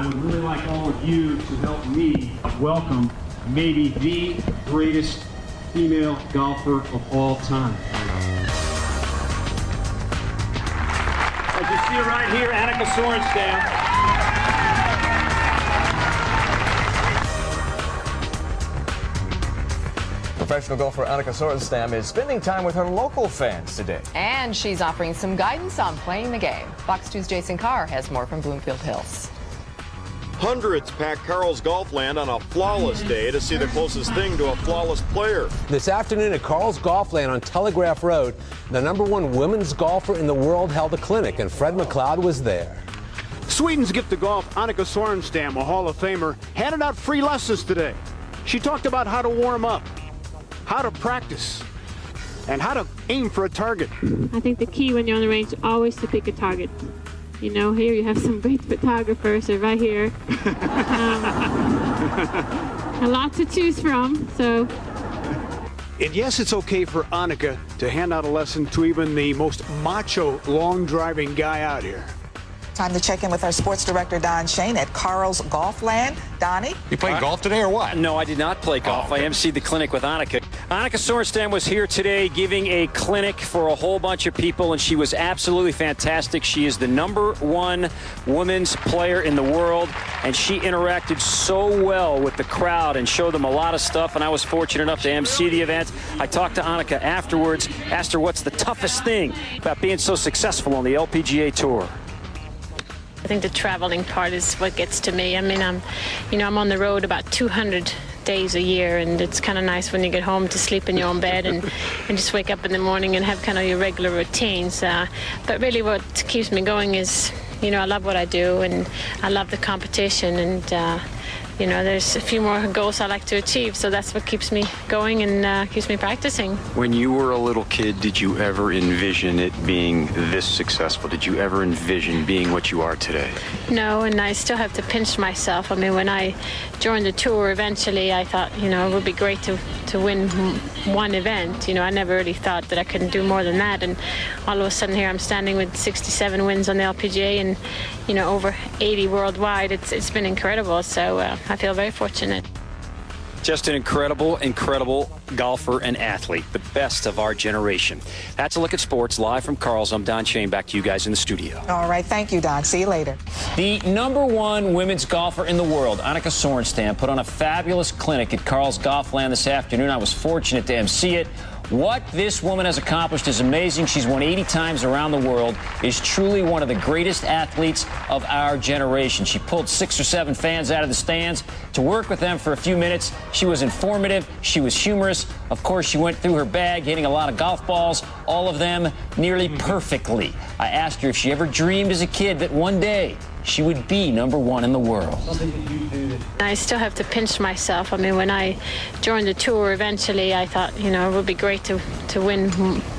would really like all of you to help me welcome maybe the greatest female golfer of all time. As you see right here, Annika Sorenstam. Professional golfer Annika Sorenstam is spending time with her local fans today. And she's offering some guidance on playing the game. Fox 2's Jason Carr has more from Bloomfield Hills. Hundreds pack Carl's Golfland on a flawless day to see the closest thing to a flawless player. This afternoon at Carl's Golfland on Telegraph Road, the #1 women's golfer in the world held a clinic, and Fred McLeod was there. Sweden's gift of golf, Annika Sorenstam, a Hall of Famer, handed out free lessons today. She talked about how to warm up, how to practice, and how to aim for a target. I think the key when you're on the range is always to pick a target. You know, here you have some great photographers, so right here. A lot to choose from, so. And yes, it's okay for Annika to hand out a lesson to even the most macho, long-driving guy out here. Time to check in with our sports director, Don Shane, at Carl's Golfland. Donnie? You playing golf today or what? No, I did not play golf. I emceed the clinic with Annika. Annika Sorenstam was here today giving a clinic for a whole bunch of people, and she was absolutely fantastic. She is the #1 women's player in the world, and she interacted so well with the crowd and showed them a lot of stuff, and I was fortunate enough to emcee the event. I talked to Annika afterwards, asked her what's the toughest thing about being so successful on the LPGA Tour. I think the traveling part is what gets to me. I mean, I'm on the road about 200 days a year, and it's kind of nice when you get home to sleep in your own bed and just wake up in the morning and have kind of your regular routines. But really what keeps me going is, you know, I love what I do, and I love the competition, and you know, there's a few more goals I like to achieve, so that's what keeps me going and keeps me practicing. When you were a little kid, did you ever envision it being this successful? Did you ever envision being what you are today? No, and I still have to pinch myself. I mean, when I joined the tour, eventually I thought, you know, it would be great to win one event. You know, I never really thought that I couldn't do more than that, and all of a sudden here I'm standing with 67 wins on the LPGA and, you know, over 80 worldwide. It's been incredible, so I feel very fortunate. Just an incredible golfer and athlete, the best of our generation. That's a look at sports live from Carl's. I'm Don Shane. Back to you guys in the studio. All right, thank you, Don. See you later. The #1 women's golfer in the world, Annika Sorenstam, put on a fabulous clinic at Carl's Golfland this afternoon. I was fortunate to emcee it. What this woman has accomplished is amazing. She's won 80 times around the world, is truly one of the greatest athletes of our generation. She pulled 6 or 7 fans out of the stands to work with them for a few minutes. She was informative. She was humorous. Of course, she went through her bag, hitting a lot of golf balls, all of them nearly perfectly. I asked her if she ever dreamed as a kid that one day she would be #1 in the world. I still have to pinch myself. I mean, when I joined the tour, eventually I thought, you know, it would be great to win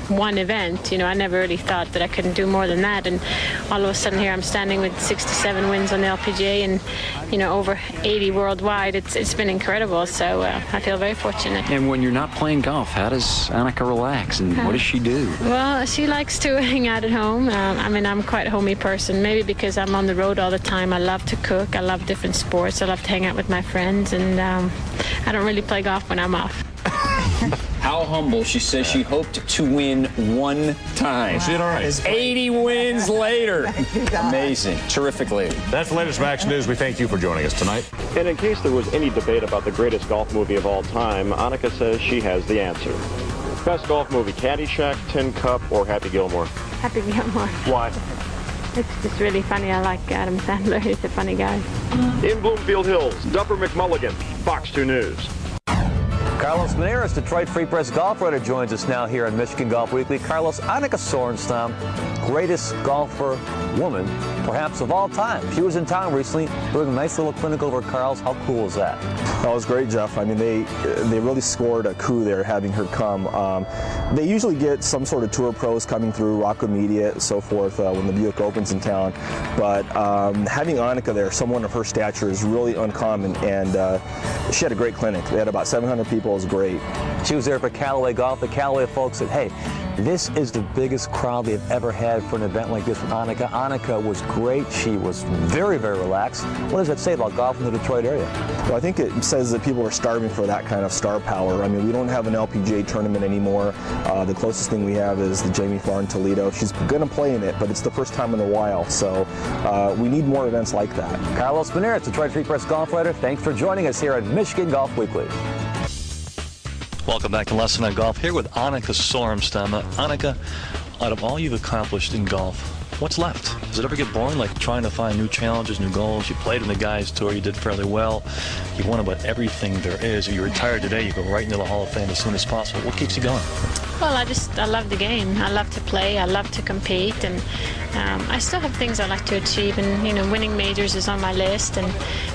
one event. You know, I never really thought that I couldn't do more than that, and all of a sudden here I'm standing with 67 wins on the LPGA and, you know, over 80 worldwide. It's been incredible, so I feel very fortunate. And when you're not playing golf, how does Annika relax, and what does she do? Well, she likes to hang out at home. I mean, I'm quite a homey person, maybe because I'm on the road all the time. I love to cook. I love different sports. I love to hang out with my friends, and I don't really play golf when I'm off. How humble. She says she hoped to win one time. She did all right. 80 wins later. Amazing. Terrific lady. That's the latest from Action News. We thank you for joining us tonight. And in case there was any debate about the greatest golf movie of all time, Annika says she has the answer. Best golf movie, Caddyshack, Tin Cup, or Happy Gilmore? Happy Gilmore. Why? It's just really funny. I like Adam Sandler. He's a funny guy. In Bloomfield Hills, Dupper McMulligan, Fox 2 News. Carlos Meneras, Detroit Free Press golf writer, joins us now here on Michigan Golf Weekly. Carlos, Annika Sorenstam, greatest golfer woman, perhaps of all time. She was in town recently doing a nice little clinic over at Carl's. How cool was that? That was great, Jeff. I mean, they really scored a coup there having her come. They usually get some sort of tour pros coming through, Rockwood Media, and so forth, when the Buick opens in town. But having Annika there, someone of her stature, is really uncommon, and she had a great clinic. They had about 700 people. It was great. She was there for Callaway Golf. The Callaway folks said, hey, This is the biggest crowd they've ever had for an event like this with Annika. Annika was great. She was very, very relaxed. What does that say about golf in the Detroit area? Well, I think it says that people are starving for that kind of star power. I mean, we don't have an LPGA tournament anymore. The closest thing we have is the Jamie Farr in Toledo. She's going to play in it, but it's the first time in a while. So we need more events like that. Carlos Meneras, Detroit Free Press golf writer, thanks for joining us here on Michigan Golf Weekly. Welcome back to Lesson on Golf, here with Annika Sorenstam. Annika, out of all you've accomplished in golf, what's left? Does it ever get boring, like trying to find new challenges, new goals? You played in the Guys Tour, you did fairly well. You won about everything there is. You retired today, you go right into the Hall of Fame as soon as possible. What keeps you going? Well, I love the game. I love to play. I love to compete, and I still have things I like to achieve. And winning majors is on my list.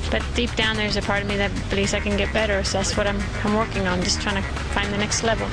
But deep down, there's a part of me that believes I can get better. So that's what I'm working on, just trying to find the next level.